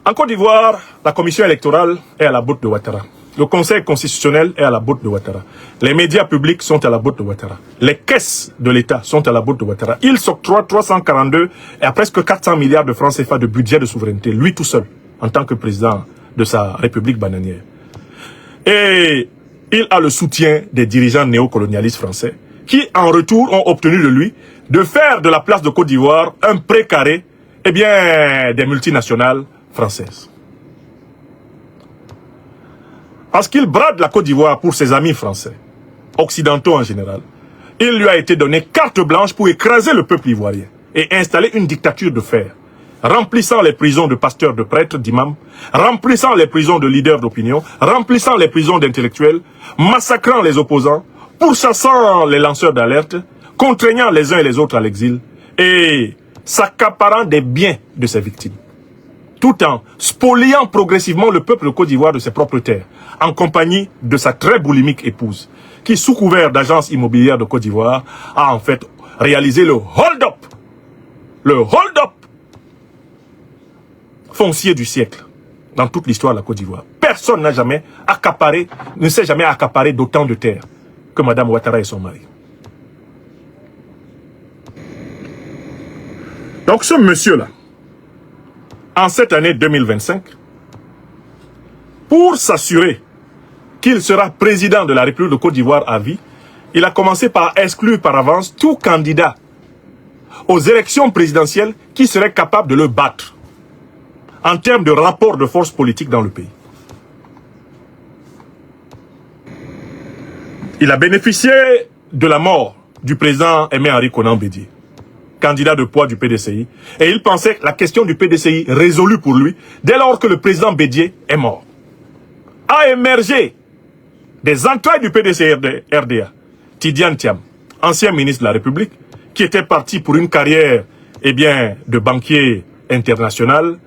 En Côte d'Ivoire, la commission électorale est à la botte de Ouattara. Le conseil constitutionnel est à la botte de Ouattara. Les médias publics sont à la botte de Ouattara. Les caisses de l'État sont à la botte de Ouattara. Il s'octroie 342 et à presque 400 milliards de francs CFA de budget de souveraineté, lui tout seul, en tant que président de sa république bananière. Et il a le soutien des dirigeants néocolonialistes français qui, en retour, ont obtenu de lui de faire de la place de Côte d'Ivoire un précaré, eh bien, des multinationales françaises. Parce qu'il brade la Côte d'Ivoire pour ses amis français, occidentaux en général, il lui a été donné carte blanche pour écraser le peuple ivoirien et installer une dictature de fer, remplissant les prisons de pasteurs, de prêtres, d'imams, remplissant les prisons de leaders d'opinion, remplissant les prisons d'intellectuels, massacrant les opposants, pourchassant les lanceurs d'alerte, contraignant les uns et les autres à l'exil et s'accaparant des biens de ses victimes, tout en spoliant progressivement le peuple de Côte d'Ivoire de ses propres terres, en compagnie de sa très boulimique épouse, qui, sous couvert d'agence immobilière de Côte d'Ivoire, a en fait réalisé le hold-up foncier du siècle dans toute l'histoire de la Côte d'Ivoire. Personne n'a jamais accaparé, ne s'est jamais accaparé d'autant de terres que Mme Ouattara et son mari. Donc ce monsieur-là, en cette année 2025, pour s'assurer qu'il sera président de la République de Côte d'Ivoire à vie, il a commencé par exclure par avance tout candidat aux élections présidentielles qui serait capable de le battre en termes de rapport de force politique dans le pays. Il a bénéficié de la mort du président Aimé-Henri Konan Bédié, candidat de poids du PDCI, et il pensait que la question du PDCI résolue pour lui dès lors que le président Bédié est mort. A émergé des entrailles du PDCI-RDA, Tidiane Thiam, ancien ministre de la République, qui était parti pour une carrière de banquier international,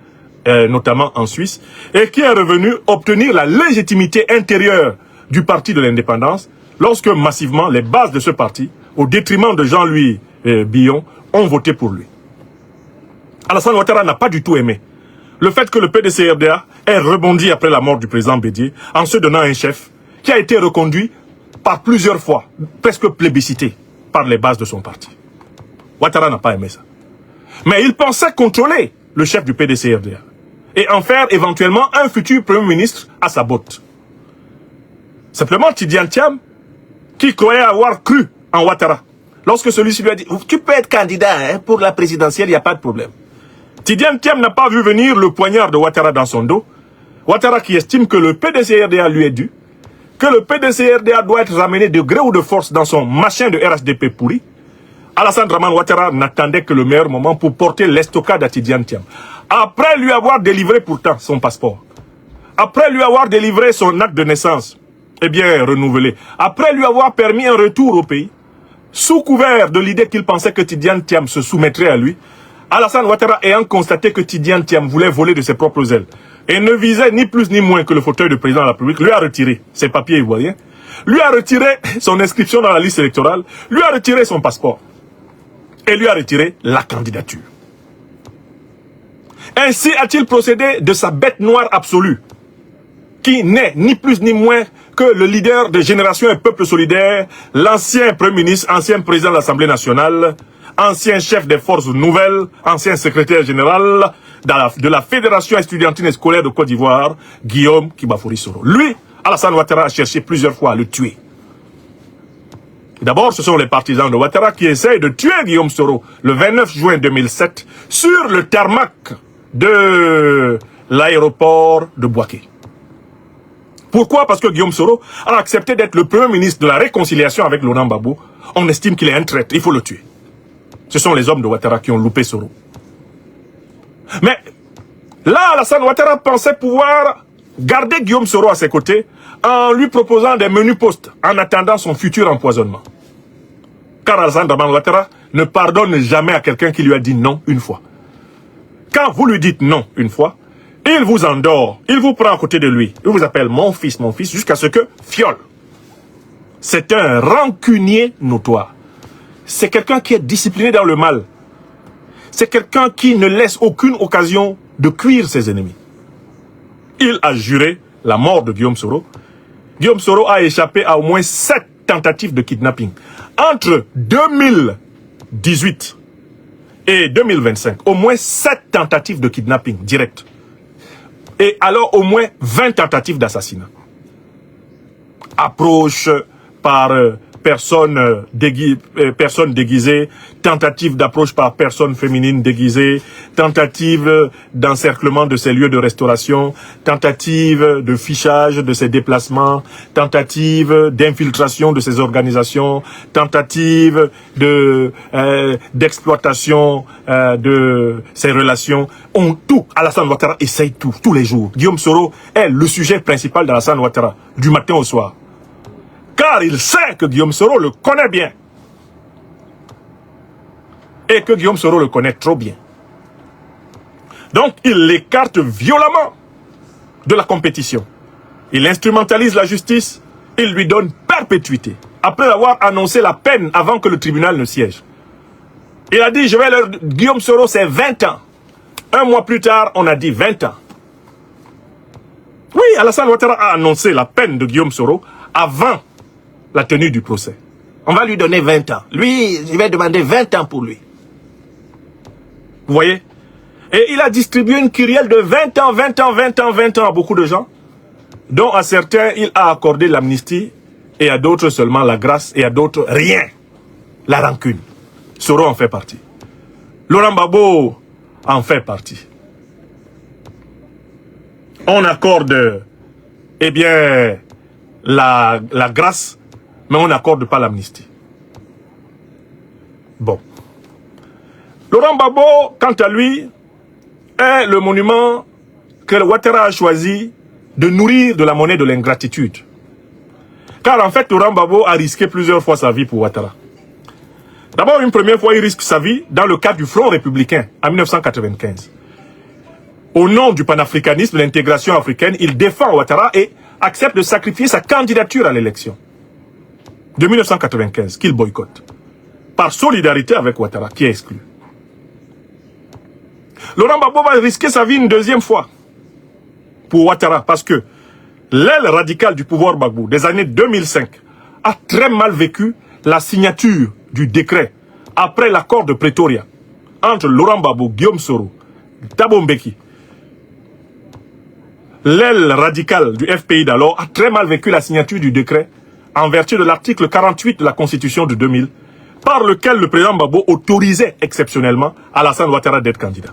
notamment en Suisse, et qui est revenu obtenir la légitimité intérieure du parti de l'indépendance, lorsque massivement les bases de ce parti, au détriment de Jean-Louis Billon, ont voté pour lui. Alassane Ouattara n'a pas du tout aimé le fait que le PDCI-RDA ait rebondi après la mort du président Bédié en se donnant un chef qui a été reconduit par plusieurs fois, presque plébiscité par les bases de son parti. Ouattara n'a pas aimé ça. Mais il pensait contrôler le chef du PDCI-RDA et en faire éventuellement un futur Premier ministre à sa botte. Simplement Tidiane Thiam, qui croyait avoir cru en Ouattara, lorsque celui-ci lui a dit « Tu peux être candidat pour la présidentielle, il n'y a pas de problème ». Tidiane Thiam n'a pas vu venir le poignard de Ouattara dans son dos. Ouattara qui estime que le PDCI-RDA lui est dû, que le PDCI-RDA doit être ramené de gré ou de force dans son machin de RHDP pourri. Alassane Dramane Ouattara n'attendait que le meilleur moment pour porter l'estocade à Tidiane Thiam. Après lui avoir délivré pourtant son passeport, après lui avoir délivré son acte de naissance, renouvelé, après lui avoir permis un retour au pays, sous couvert de l'idée qu'il pensait que Tidiane Thiam se soumettrait à lui, Alassane Ouattara ayant constaté que Tidiane Thiam voulait voler de ses propres ailes et ne visait ni plus ni moins que le fauteuil de président de la République, lui a retiré ses papiers ivoiriens, lui a retiré son inscription dans la liste électorale, lui a retiré son passeport et lui a retiré la candidature. Ainsi a-t-il procédé de sa bête noire absolue, qui n'est ni plus ni moins que le leader de Génération et Peuple Solidaire, l'ancien Premier ministre, ancien président de l'Assemblée nationale, ancien chef des forces nouvelles, ancien secrétaire général de la Fédération estudiantine et scolaire de Côte d'Ivoire, Guillaume Kibafouri Soro. Lui, Alassane Ouattara a cherché plusieurs fois à le tuer. D'abord, ce sont les partisans de Ouattara qui essayent de tuer Guillaume Soro le 29 juin 2007 sur le tarmac de l'aéroport de Bouaké. Pourquoi? Parce que Guillaume Soro a accepté d'être le premier ministre de la réconciliation avec Laurent Gbagbo. On estime qu'il est un traître, il faut le tuer. Ce sont les hommes de Ouattara qui ont loupé Soro. Mais là, Alassane Ouattara pensait pouvoir garder Guillaume Soro à ses côtés en lui proposant des menus postes en attendant son futur empoisonnement. Car Alassane Ouattara ne pardonne jamais à quelqu'un qui lui a dit non une fois. Quand vous lui dites non une fois, il vous endort, il vous prend à côté de lui, il vous appelle mon fils, jusqu'à ce que fiole. C'est un rancunier notoire. C'est quelqu'un qui est discipliné dans le mal. C'est quelqu'un qui ne laisse aucune occasion de cuire ses ennemis. il a juré la mort de Guillaume Soro. Guillaume Soro a échappé à au moins 7 tentatives de kidnapping. Entre 2018 et 2025, au moins 7 tentatives de kidnapping direct. Et alors au moins 20 tentatives d'assassinat. Approche par personne déguisée, tentative d'approche par personne féminine déguisée, tentative d'encerclement de ses lieux de restauration, tentative de fichage de ses déplacements, tentative d'infiltration de ses organisations, tentative d'exploitation de ses relations. Tout, Alassane Ouattara essaye tout, tous les jours. Guillaume Soro est le sujet principal d'Alassane Ouattara, du matin au soir. Car il sait que Guillaume Soro le connaît bien. Et que Guillaume Soro le connaît trop bien. Donc, il l'écarte violemment de la compétition. Il instrumentalise la justice, il lui donne perpétuité. Après avoir annoncé la peine avant que le tribunal ne siège. Il a dit, Guillaume Soro, c'est 20 ans. Un mois plus tard, on a dit 20 ans. Oui, Alassane Ouattara a annoncé la peine de Guillaume Soro avant la tenue du procès. On va lui donner 20 ans. Lui, il va demander 20 ans pour lui. Vous voyez? Et il a distribué une kyrielle de 20 ans, 20 ans, 20 ans, 20 ans à beaucoup de gens, dont à certains, il a accordé l'amnistie, et à d'autres seulement la grâce, et à d'autres rien. La rancune. Soro en fait partie. Laurent Gbagbo en fait partie. On accorde, eh bien, la grâce, mais on n'accorde pas l'amnistie. Bon. Laurent Gbagbo, quant à lui, est le monument que Ouattara a choisi de nourrir de la monnaie de l'ingratitude. Car en fait, Laurent Gbagbo a risqué plusieurs fois sa vie pour Ouattara. D'abord, une première fois, il risque sa vie dans le cadre du Front républicain, en 1995. Au nom du panafricanisme, de l'intégration africaine, il défend Ouattara et accepte de sacrifier sa candidature à l'élection de 1995, qu'il boycotte, par solidarité avec Ouattara, qui est exclu. Laurent Gbagbo va risquer sa vie une deuxième fois pour Ouattara, parce que l'aile radicale du pouvoir Gbagbo des années 2005 a très mal vécu la signature du décret après l'accord de Pretoria entre Laurent Gbagbo, Guillaume Soro, Thabo Mbeki. L'aile radicale du FPI d'alors a très mal vécu la signature du décret en vertu de l'article 48 de la Constitution de 2000, par lequel le président Gbagbo autorisait exceptionnellement Alassane Ouattara d'être candidat.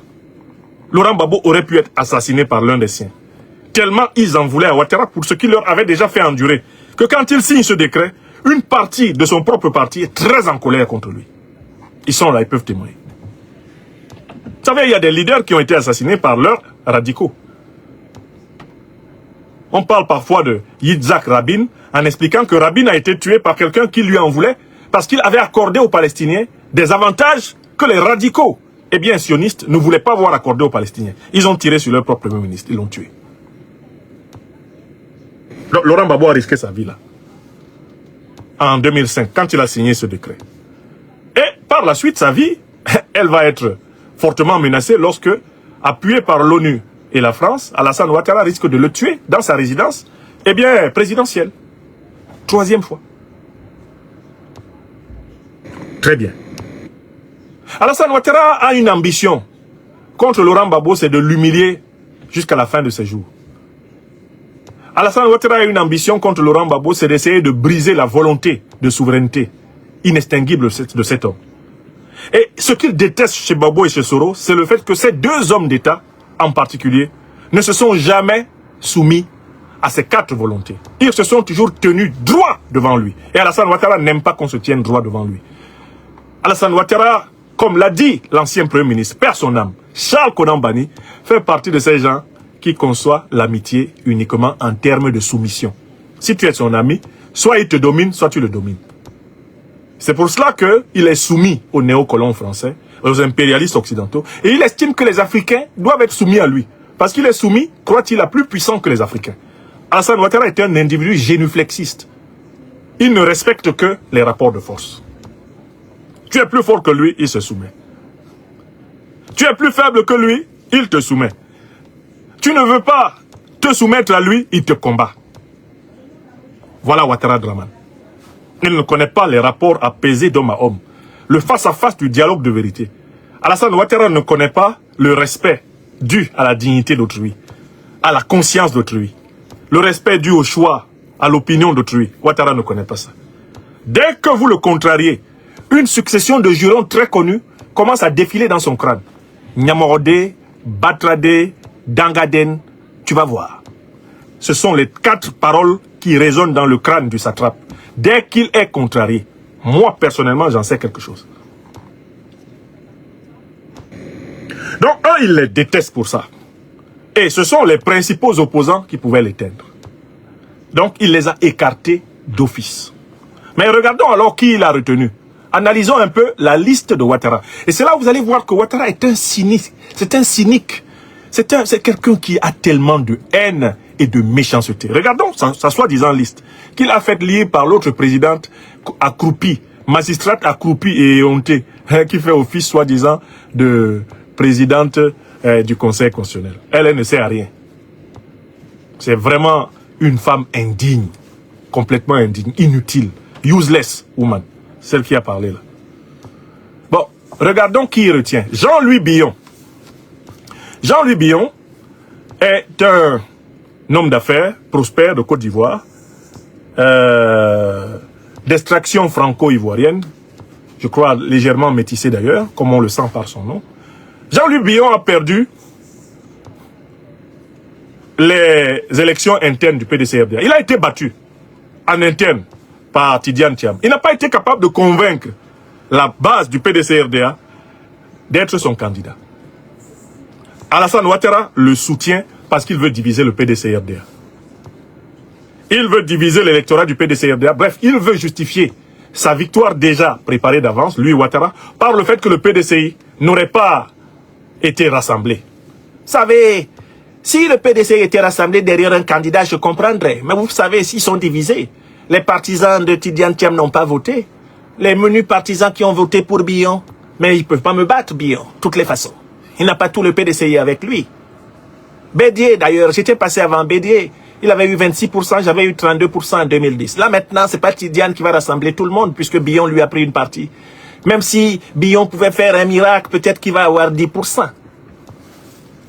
Laurent Gbagbo aurait pu être assassiné par l'un des siens. Tellement ils en voulaient à Ouattara pour ce qu'il leur avait déjà fait endurer, que quand il signe ce décret, une partie de son propre parti est très en colère contre lui. Ils sont là, ils peuvent témoigner. Vous savez, il y a des leaders qui ont été assassinés par leurs radicaux. On parle parfois de Yitzhak Rabin en expliquant que Rabin a été tué par quelqu'un qui lui en voulait parce qu'il avait accordé aux Palestiniens des avantages que les radicaux, eh bien sionistes, ne voulaient pas voir accordés aux Palestiniens. Ils ont tiré sur leur propre premier ministre, ils l'ont tué. Donc, Laurent Gbagbo a risqué sa vie là. En 2005, quand il a signé ce décret. Et par la suite, sa vie, elle va être fortement menacée lorsque, appuyé par l'ONU et la France, Alassane Ouattara risque de le tuer dans sa résidence, eh bien, présidentielle. Troisième fois. Très bien. Alassane Ouattara a une ambition contre Laurent Gbagbo, c'est de l'humilier jusqu'à la fin de ses jours. Alassane Ouattara a une ambition contre Laurent Gbagbo, c'est d'essayer de briser la volonté de souveraineté inextinguible de cet homme. Et ce qu'il déteste chez Gbagbo et chez Soro, c'est le fait que ces deux hommes d'État, en particulier, ne se sont jamais soumis à ces quatre volontés. Ils se sont toujours tenus droit devant lui. Et Alassane Ouattara n'aime pas qu'on se tienne droit devant lui. Alassane Ouattara, comme l'a dit l'ancien Premier ministre, perd son âme, Charles Konan Banny, fait partie de ces gens qui conçoit l'amitié uniquement en termes de soumission. Si tu es son ami, soit il te domine, soit tu le domines. C'est pour cela qu'il est soumis aux néocolons français, aux impérialistes occidentaux, et il estime que les Africains doivent être soumis à lui. Parce qu'il est soumis, croit-il, plus puissant que les Africains. Alassane Ouattara est un individu génuflexiste. Il ne respecte que les rapports de force. Tu es plus fort que lui, il se soumet. Tu es plus faible que lui, il te soumet. Tu ne veux pas te soumettre à lui, il te combat. Voilà Ouattara Dramane. Il ne connaît pas les rapports apaisés d'homme à homme. Le face-à-face du dialogue de vérité. Alassane Ouattara ne connaît pas le respect dû à la dignité d'autrui, à la conscience d'autrui. Le respect dû au choix, à l'opinion d'autrui. Ouattara ne connaît pas ça. Dès que vous le contrariez, une succession de jurons très connus commence à défiler dans son crâne. Nyamorode, Batrade, Dangaden, tu vas voir. Ce sont les 4 paroles qui résonnent dans le crâne du satrape. Dès qu'il est contrarié, moi personnellement j'en sais quelque chose. Donc eux ils les détestent pour ça. Et ce sont les principaux opposants qui pouvaient l'éteindre. Donc il les a écartés d'office. Mais regardons alors qui il a retenu. Analysons un peu la liste de Ouattara. Et c'est là où vous allez voir que Ouattara est un cynique. C'est un cynique. C'est quelqu'un qui a tellement de haine et de méchanceté. Regardons sa soi-disant liste qu'il a faite lire par l'autre présidente accroupie, magistrate accroupie et éhontée, qui fait office soi-disant de présidente du Conseil constitutionnel. Elle ne sert à rien. C'est vraiment une femme indigne, complètement indigne, inutile, useless woman, celle qui a parlé là. Bon, regardons qui il retient. Jean-Louis Billon. Jean-Louis Billon est un homme d'affaires prospère de Côte d'Ivoire, d'extraction franco-ivoirienne, je crois légèrement métissé d'ailleurs, comme on le sent par son nom. Jean-Louis Billon a perdu les élections internes du PDC-RDA. Il a été battu en interne par Tidiane Thiam. Il n'a pas été capable de convaincre la base du PDC-RDA d'être son candidat. Alassane Ouattara le soutient parce qu'il veut diviser le PDC-RDA. Il veut diviser l'électorat du PDC-RDA. Bref, il veut justifier sa victoire déjà préparée d'avance, lui Ouattara, par le fait que le PDCI n'aurait pas été rassemblé. Vous savez, si le PDCI était rassemblé derrière un candidat, je comprendrais. Mais vous savez, s'ils sont divisés, les partisans de Tidiane Thiam n'ont pas voté. Les menus partisans qui ont voté pour Billon, mais ils ne peuvent pas me battre, Billon, de toutes les façons. Il n'a pas tout le PDCI avec lui. Bédier, d'ailleurs, j'étais passé avant Bédier. Il avait eu 26%, j'avais eu 32% en 2010. Là, maintenant, c'est pas Tidiane qui va rassembler tout le monde, puisque Billon lui a pris une partie. Même si Billon pouvait faire un miracle, peut-être qu'il va avoir 10%.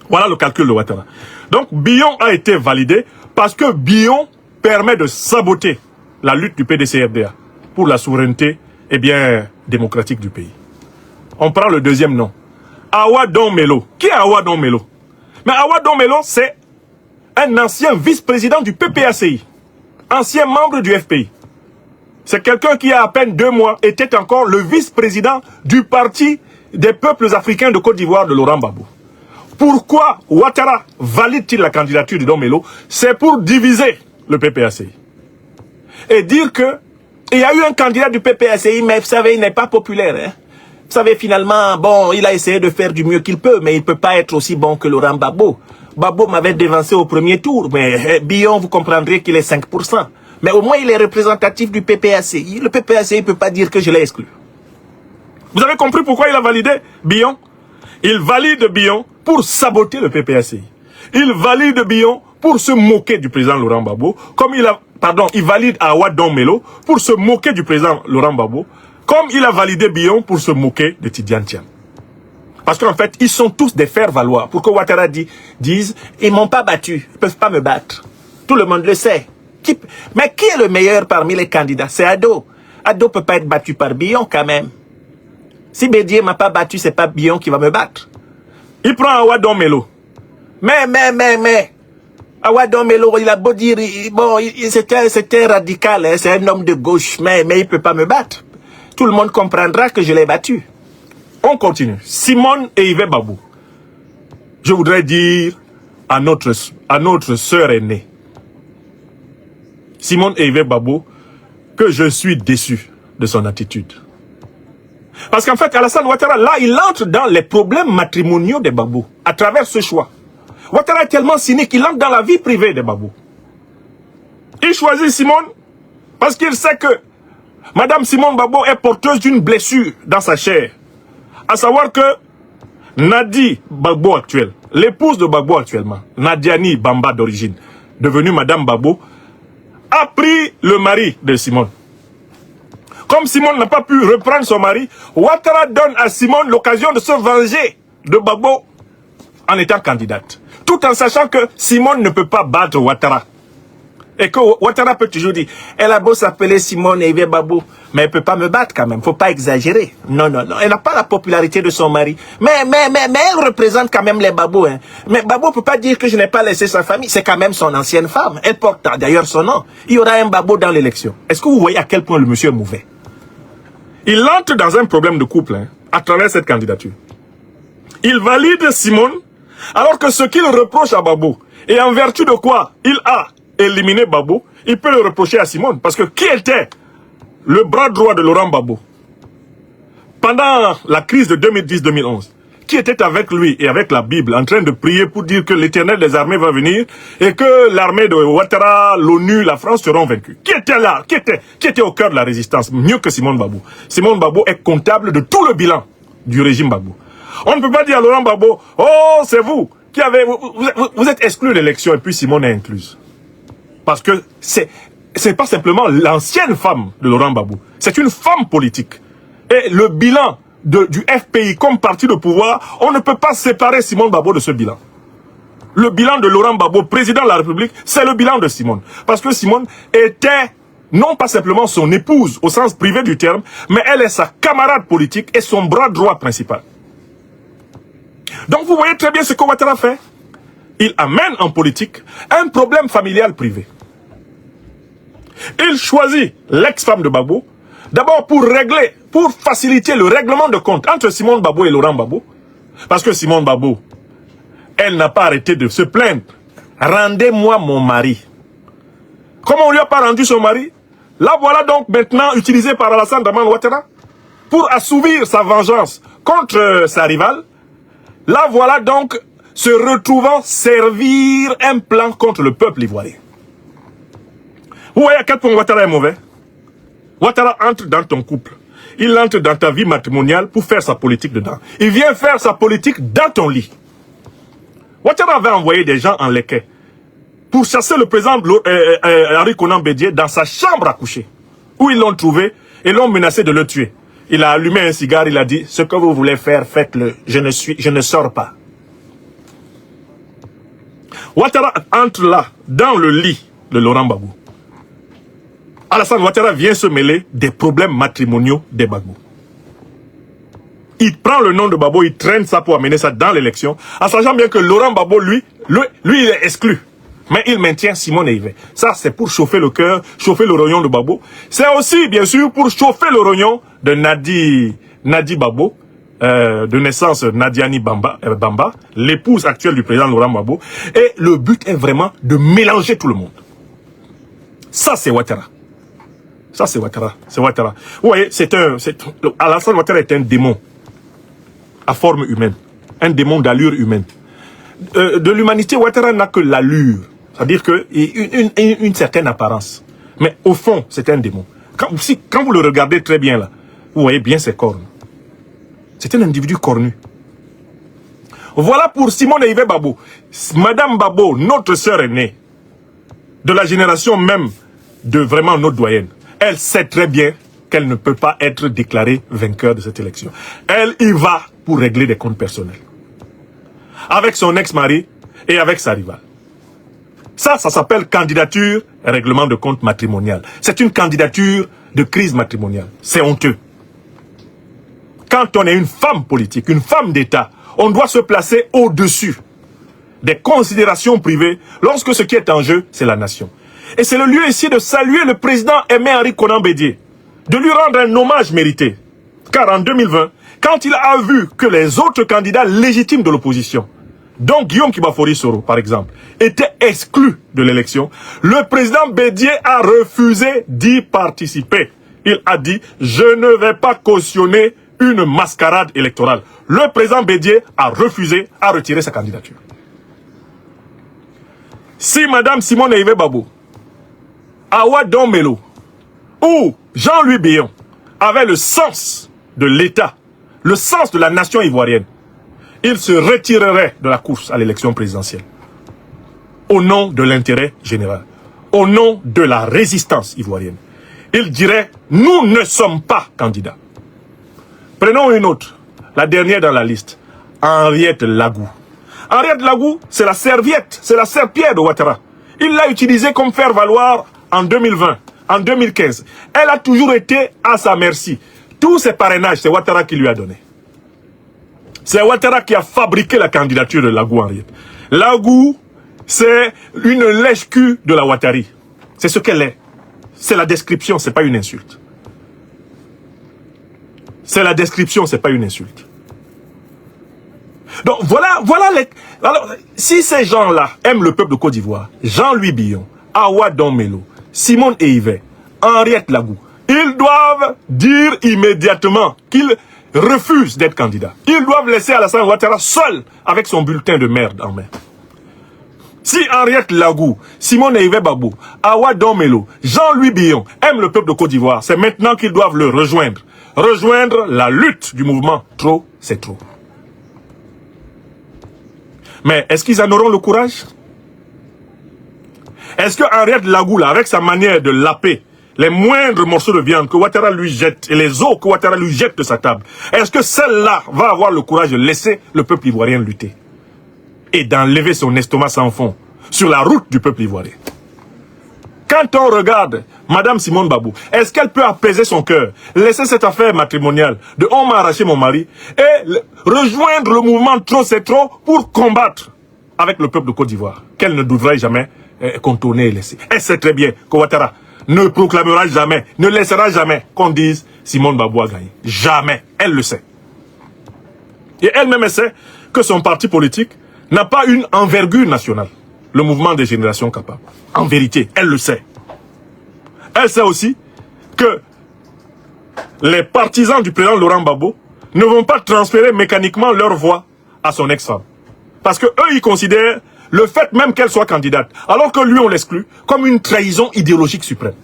Voilà le calcul de Ouattara. Donc, Billon a été validé parce que Billon permet de saboter la lutte du PDC-RDA pour la souveraineté, eh bien, démocratique du pays. On prend le deuxième nom. Awa Don Melo. Qui est Awa Don Melo? Mais Awa Don Melo, c'est un ancien vice-président du PPACI, ancien membre du FPI. C'est quelqu'un qui, a à peine 2 mois, était encore le vice-président du Parti des peuples africains de Côte d'Ivoire de Laurent Gbagbo. Pourquoi Ouattara valide-t-il la candidature de Don Melo? C'est pour diviser le PPACI. Et dire que il y a eu un candidat du PPACI, mais vous savez, il n'est pas populaire. Hein? Vous savez, finalement, bon, il a essayé de faire du mieux qu'il peut, mais il ne peut pas être aussi bon que Laurent Gbagbo. Gbagbo m'avait dévancé au premier tour, mais Billon, vous comprendrez qu'il est 5%. Mais au moins, il est représentatif du PPACI. Le PPACI ne peut pas dire que je l'ai exclu. Vous avez compris pourquoi il a validé Billon? Il valide Billon pour saboter le PPACI. Il valide Billon pour se moquer du président Laurent Gbagbo, comme il valide Awa Don Melo pour se moquer du président Laurent Gbagbo, comme il a validé Billon pour se moquer de Tidiane Thiam. Parce qu'en fait, ils sont tous des faire-valoir. Pour que Ouattara dise, ils m'ont pas battu, ils peuvent pas me battre. Tout le monde le sait. Mais qui est le meilleur parmi les candidats? C'est Ado. Ado peut pas être battu par Billon quand même. Si Bédier m'a pas battu, c'est pas Billon qui va me battre. Il prend Awa Don Melo. Mais. Awa Don Melo, il a beau dire, bon, c'était radical, hein, c'est un homme de gauche, mais il peut pas me battre. Tout le monde comprendra que je l'ai battu. On continue. Simone et Yves Babou. Je voudrais dire à notre sœur aînée, Simone et Yves Babou, que je suis déçu de son attitude. Parce qu'en fait, Alassane Ouattara, là, il entre dans les problèmes matrimoniaux des Babou, à travers ce choix. Ouattara est tellement cynique qu'il entre dans la vie privée des Babou. Il choisit Simone parce qu'il sait que Madame Simone Gbagbo est porteuse d'une blessure dans sa chair. À savoir que Nadi Gbagbo actuel l'épouse de Gbagbo actuellement, Nadiani Bamba d'origine, devenue Madame Gbagbo, a pris le mari de Simone. Comme Simone n'a pas pu reprendre son mari, Ouattara donne à Simone l'occasion de se venger de Gbagbo en étant candidate. Tout en sachant que Simone ne peut pas battre Ouattara. Et que Ouattara peut toujours dire, elle a beau s'appeler Simone et Gbagbo, mais elle ne peut pas me battre quand même, faut pas exagérer. Non, non, non, elle n'a pas la popularité de son mari. Mais elle représente quand même les Gbagbo. Hein. Mais Gbagbo ne peut pas dire que je n'ai pas laissé sa famille, c'est quand même son ancienne femme. Elle porte d'ailleurs son nom. Il y aura un Gbagbo dans l'élection. Est-ce que vous voyez à quel point le monsieur est mauvais? Il entre dans un problème de couple hein, à travers cette candidature. Il valide Simone, alors que ce qu'il reproche à Gbagbo, et en vertu de quoi il a éliminé Gbagbo, il peut le reprocher à Simone. Parce que qui était le bras droit de Laurent Gbagbo pendant la crise de 2010-2011? Qui était avec lui et avec la Bible en train de prier pour dire que l'Éternel des armées va venir et que l'armée de Ouattara, l'ONU, la France seront vaincus? Qui était là? Qui était au cœur de la résistance? Mieux que Simone Gbagbo. Simone Gbagbo est comptable de tout le bilan du régime Gbagbo. On ne peut pas dire à Laurent Gbagbo, oh, c'est vous qui avez... Vous êtes exclu de l'élection et puis Simone est incluse. Parce que c'est pas simplement l'ancienne femme de Laurent Gbagbo. C'est une femme politique. Et le bilan du FPI comme parti de pouvoir, on ne peut pas séparer Simone Gbagbo de ce bilan. Le bilan de Laurent Gbagbo, président de la République, c'est le bilan de Simone. Parce que Simone était non pas simplement son épouse au sens privé du terme, mais elle est sa camarade politique et son bras droit principal. Donc vous voyez très bien ce que Ouattara fait. Il amène en politique un problème familial privé. Il choisit l'ex-femme de Gbagbo, d'abord pour faciliter le règlement de compte entre Simone Gbagbo et Laurent Gbagbo. Parce que Simone Gbagbo, elle n'a pas arrêté de se plaindre. Rendez-moi mon mari. Comment on lui a pas rendu son mari? La voilà donc maintenant utilisée par Alassane Dramane Ouattara pour assouvir sa vengeance contre sa rivale. La voilà donc se retrouvant servir un plan contre le peuple ivoirien. Vous voyez à quel point Ouattara est mauvais? Ouattara entre dans ton couple. Il entre dans ta vie matrimoniale pour faire sa politique dedans. Il vient faire sa politique dans ton lit. Ouattara avait envoyé des gens en Léké pour chasser le président Henri Konan Bédié dans sa chambre à coucher, où ils l'ont trouvé et l'ont menacé de le tuer. Il a allumé un cigare, il a dit, ce que vous voulez faire, faites-le. Je ne sors pas. Ouattara entre là, dans le lit de Laurent Gbagbo. Alassane Ouattara vient se mêler des problèmes matrimoniaux des Gbagbo. Il prend le nom de Gbagbo, il traîne ça pour amener ça dans l'élection, en sachant bien que Laurent Gbagbo, lui, il est exclu. Mais il maintient Simone et Yves. Ça, c'est pour chauffer le cœur, chauffer le rognon de Gbagbo. C'est aussi, bien sûr, pour chauffer le rognon de Nadi Gbagbo, de naissance Nadiani Bamba, l'épouse actuelle du président Laurent Gbagbo. Et le but est vraiment de mélanger tout le monde. Ça, c'est Ouattara. Ça, c'est Ouattara. C'est Ouattara. Vous voyez, Alassane Ouattara est un démon à forme humaine. Un démon d'allure humaine. De l'humanité, Ouattara n'a que l'allure. C'est-à-dire une certaine apparence. Mais au fond, c'est un démon. Quand vous le regardez très bien là, vous voyez bien ses cornes. C'est un individu cornu. Voilà pour Simone et Yves Gbagbo. Madame Gbagbo, notre sœur aînée, de la génération même de vraiment notre doyenne, elle sait très bien qu'elle ne peut pas être déclarée vainqueur de cette élection. Elle y va pour régler des comptes personnels. Avec son ex-mari et avec sa rivale. Ça s'appelle candidature et règlement de compte matrimonial. C'est une candidature de crise matrimoniale. C'est honteux. Quand on est une femme politique, une femme d'État, on doit se placer au-dessus des considérations privées lorsque ce qui est en jeu, c'est la nation. Et c'est le lieu ici de saluer le président Aimé Henri Konan Bédié, de lui rendre un hommage mérité. Car en 2020, quand il a vu que les autres candidats légitimes de l'opposition, donc Guillaume Kibafori Soro par exemple, étaient exclus de l'élection, le président Bédié a refusé d'y participer. Il a dit, je ne vais pas cautionner une mascarade électorale. Le président Bédié a refusé, a retiré sa candidature. Si Madame Simone Yves Gbagbo, Awa Don-Melo ou Jean-Louis Billon avaient le sens de l'État, le sens de la nation ivoirienne, il se retirerait de la course à l'élection présidentielle. Au nom de l'intérêt général. Au nom de la résistance ivoirienne. Il dirait, nous ne sommes pas candidats. Prenons une autre, la dernière dans la liste. Henriette Lagou. Henriette Lagou, c'est la serviette, c'est la serpillère de Ouattara. Il l'a utilisée comme faire valoir en 2020, en 2015. Elle a toujours été à sa merci. Tous ces parrainages, c'est Ouattara qui lui a donné. C'est Ouattara qui a fabriqué la candidature de Lagou Henriette. Lagou, c'est une lèche-cul de la Ouattari. C'est ce qu'elle est. C'est la description, c'est pas une insulte. C'est la description, c'est pas une insulte. Donc voilà les... Alors, si ces gens-là aiment le peuple de Côte d'Ivoire, Jean-Louis Billon, Awa Don Melo, Simone Eivet, Henriette Lagou, ils doivent dire immédiatement qu'ils refusent d'être candidats. Ils doivent laisser Alassane Ouattara seul avec son bulletin de merde en main. Si Henriette Lagou, Simone Eivet Babou, Awa Don Melo, Jean-Louis Billon aiment le peuple de Côte d'Ivoire, c'est maintenant qu'ils doivent le rejoindre. Rejoindre la lutte du mouvement Trop, c'est trop. Mais est-ce qu'ils en auront le courage? Est-ce que Henriette Lagou, là, avec sa manière de laper les moindres morceaux de viande que Ouattara lui jette et les os que Ouattara lui jette de sa table, est-ce que celle-là va avoir le courage de laisser le peuple ivoirien lutter et d'enlever son estomac sans fond sur la route du peuple ivoirien? Quand on regarde Madame Simone Babou, est-ce qu'elle peut apaiser son cœur, laisser cette affaire matrimoniale de « on m'a arraché mon mari » et rejoindre le mouvement Trop c'est trop pour combattre avec le peuple de Côte d'Ivoire, qu'elle ne devrait jamais contourner et laisser. Elle sait très bien que Ouattara ne proclamera jamais, ne laissera jamais qu'on dise Simone Babou a gagné. Jamais. Elle le sait. Et elle-même sait que son parti politique n'a pas une envergure nationale. Le mouvement des générations capables. En vérité, elle le sait. Elle sait aussi que les partisans du président Laurent Gbagbo ne vont pas transférer mécaniquement leur voix à son ex-femme. Parce que eux, ils considèrent le fait même qu'elle soit candidate, alors que lui, on l'exclut, comme une trahison idéologique suprême.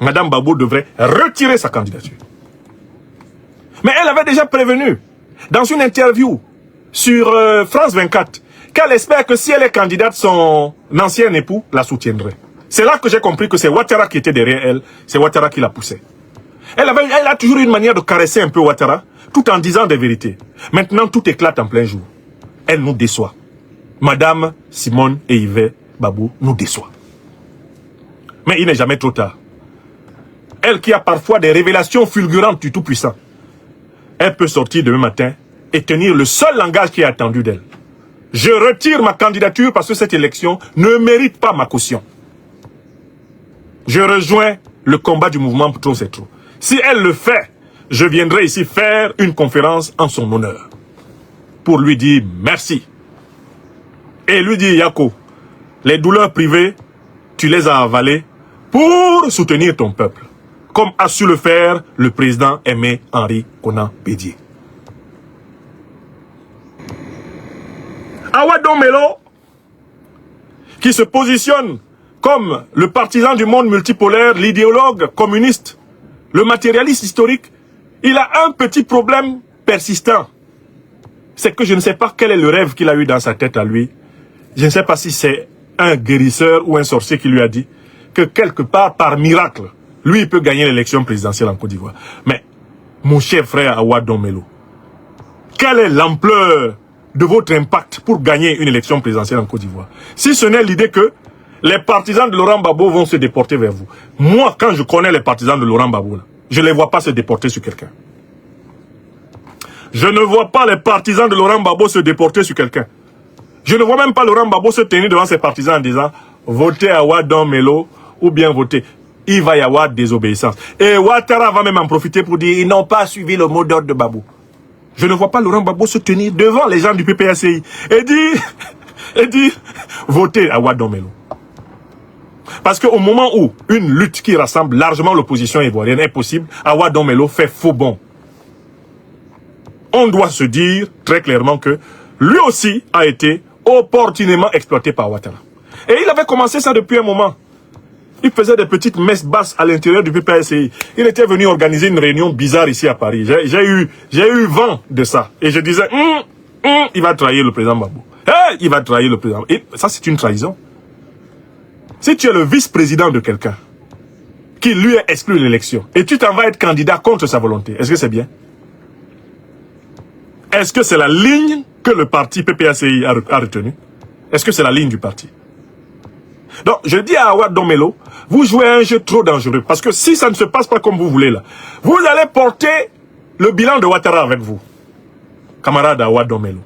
Madame Gbagbo devrait retirer sa candidature. Mais elle avait déjà prévenu, dans une interview sur France 24, qu'elle espère que si elle est candidate, son ancien époux la soutiendrait. C'est là que j'ai compris que c'est Ouattara qui était derrière elle, c'est Ouattara qui la poussait. Elle a toujours une manière de caresser un peu Ouattara, tout en disant des vérités. Maintenant, tout éclate en plein jour. Elle nous déçoit. Madame Simone Eivet Babou nous déçoit. Mais il n'est jamais trop tard. Elle qui a parfois des révélations fulgurantes du Tout-Puissant, elle peut sortir demain matin et tenir le seul langage qui est attendu d'elle. Je retire ma candidature parce que cette élection ne mérite pas ma caution. Je rejoins le combat du mouvement Trop c'est trop. Si elle le fait, je viendrai ici faire une conférence en son honneur. Pour lui dire merci. Et lui dire, Yako, les douleurs privées, tu les as avalées pour soutenir ton peuple. Comme a su le faire le président Aimé Henri Konan Bédié. Awa Don Melo, qui se positionne comme le partisan du monde multipolaire, l'idéologue communiste, le matérialiste historique, il a un petit problème persistant. C'est que je ne sais pas quel est le rêve qu'il a eu dans sa tête à lui. Je ne sais pas si c'est un guérisseur ou un sorcier qui lui a dit que quelque part, par miracle, lui, il peut gagner l'élection présidentielle en Côte d'Ivoire. Mais, mon cher frère Awa Don Melo, quelle est l'ampleur de votre impact pour gagner une élection présidentielle en Côte d'Ivoire? Si ce n'est l'idée que les partisans de Laurent Gbagbo vont se déporter vers vous. Moi, quand je connais les partisans de Laurent Gbagbo, je ne les vois pas se déporter sur quelqu'un. Je ne vois pas les partisans de Laurent Gbagbo se déporter sur quelqu'un. Je ne vois même pas Laurent Gbagbo se tenir devant ses partisans en disant « Votez Awa Don Melo » ou bien « Votez ». Il va y avoir désobéissance. Et Ouattara va même en profiter pour dire « Ils n'ont pas suivi le mot d'ordre de Gbagbo ». Je ne vois pas Laurent Gbagbo se tenir devant les gens du PPACI et dire « Votez Awa Don Melo ». Parce qu'au moment où une lutte qui rassemble largement l'opposition ivoirienne est possible, Awa Don Melo fait faux bond. On doit se dire très clairement que lui aussi a été opportunément exploité par Ouattara. Et il avait commencé ça depuis un moment. Il faisait des petites messes basses à l'intérieur du PPSI. Il était venu organiser une réunion bizarre ici à Paris. J'ai eu vent de ça. Et je disais, il va trahir le président Babou. Hey, il va trahir le président. Et ça, c'est une trahison. Si tu es le vice-président de quelqu'un qui lui est exclu de l'élection et tu t'en vas être candidat contre sa volonté, est-ce que c'est bien? Est-ce que c'est la ligne que le parti PPACI a retenue? Est-ce que c'est la ligne du parti? Donc, je dis à Awa Domelo, vous jouez à un jeu trop dangereux. Parce que si ça ne se passe pas comme vous voulez là, vous allez porter le bilan de Ouattara avec vous. Camarade Awa Domelo.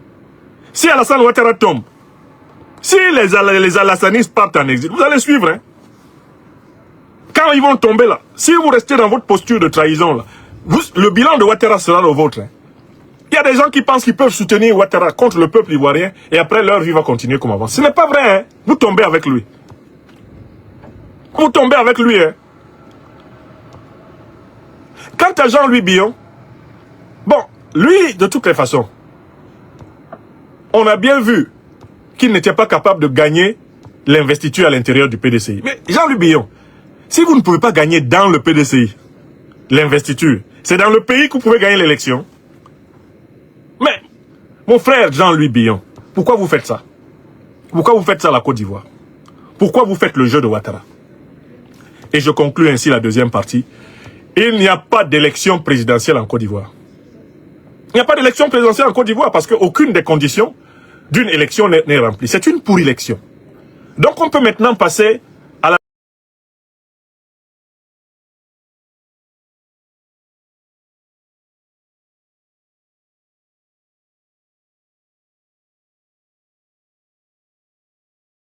Si Alassane Ouattara tombe, si les Alassanistes partent en exil, vous allez suivre. Hein? Quand ils vont tomber là, si vous restez dans votre posture de trahison là, le bilan de Ouattara sera le vôtre. Hein? Il y a des gens qui pensent qu'ils peuvent soutenir Ouattara contre le peuple ivoirien et après leur vie va continuer comme avant. Ce n'est pas vrai. Hein? Vous tombez avec lui. Vous tombez avec lui. Hein? Quant à Jean-Louis Billon, bon, lui, de toutes les façons, on a bien vu qu'il n'était pas capable de gagner l'investiture à l'intérieur du PDCI. Mais Jean-Louis Billon, si vous ne pouvez pas gagner dans le PDCI, l'investiture, c'est dans le pays que vous pouvez gagner l'élection. Mais, mon frère Jean-Louis Billon, pourquoi vous faites ça? Pourquoi vous faites ça à la Côte d'Ivoire? Pourquoi vous faites le jeu de Ouattara? Et je conclue ainsi la deuxième partie. Il n'y a pas d'élection présidentielle en Côte d'Ivoire. Il n'y a pas d'élection présidentielle en Côte d'Ivoire parce qu'aucune des conditions d'une élection n'est remplie. C'est une pour-élection. Donc on peut maintenant passer